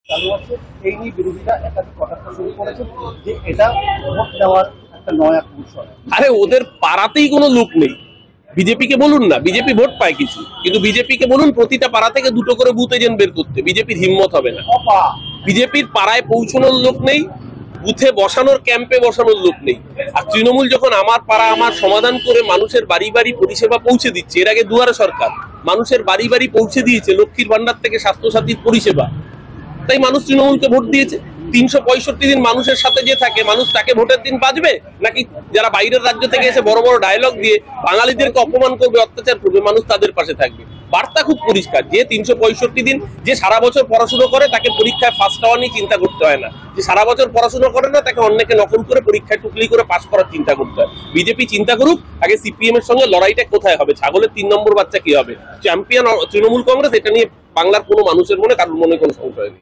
চালু আছে, এই নিয়ে বিরোধীরা একাধিক কটাক্ষ শুরু করেছেন যে এটা ভোট দেওয়ার একটা নয়া কৌশল। আরে ওদের পাড়াতেই কোনো লোক নেই। বিজেপিকে বলুন না, বিজেপি ভোট পায় কিছু, কিন্তু বিজেপিকে বলুন প্রতিটা পাড়া থেকে দুটো করে বুথ এজেন্ট বের করতে, বিজেপির হিম্মত হবে না। বিজেপির পাড়ায় পৌঁছানোর লোক নেই, বুথে বসানোর ক্যাম্পে বসানোর লোক নেই। আর তৃণমূল যখন আমার পাড়া আমার সমাধান করে মানুষের বাড়ি বাড়ি পরিষেবা পৌঁছে দিচ্ছে, এর আগে দুয়ারে সরকার মানুষের বাড়ি বাড়ি পৌঁছে দিয়েছে লক্ষ্মীর ভান্ডার থেকে স্বাস্থ্যসাথীর পরিষেবা, তাই মানুষ তৃণমূলকে ভোট দিয়েছে। 365 দিন মানুষের সাথে যে থাকে, মানুষ তাকে ভোটের দিন বাঁচবে নাকি যারা বাইরের রাজ্য থেকে এসে বড় বড় ডায়লগ দিয়ে বাঙালিদেরকে অপমান করবে, অত্যাচার করবে, মানুষ তাদের পাশে থাকবে? বার্তা খুব পরিষ্কার, যে 365 দিন যে সারা বছর পড়াশোনা করে তাকে পরীক্ষায় ফার্স্ট হওয়া নিয়ে চিন্তা করতে হয় না, যে সারা বছর পড়াশোনা করে না তাকে অন্যকে নকল করে পরীক্ষায় টুকলি করে পাস করার চিন্তা করতে হয়। বিজেপি চিন্তা করুক আগে সিপিএম এর সঙ্গে লড়াইটা কোথায় হবে, ছাগলের 3 নম্বর বাচ্চা কি হবে। চ্যাম্পিয়ন তৃণমূল কংগ্রেস, এটা নিয়ে বাংলার কোনো মানুষের মনে কারোর মনে কোনো সংশয় নেই।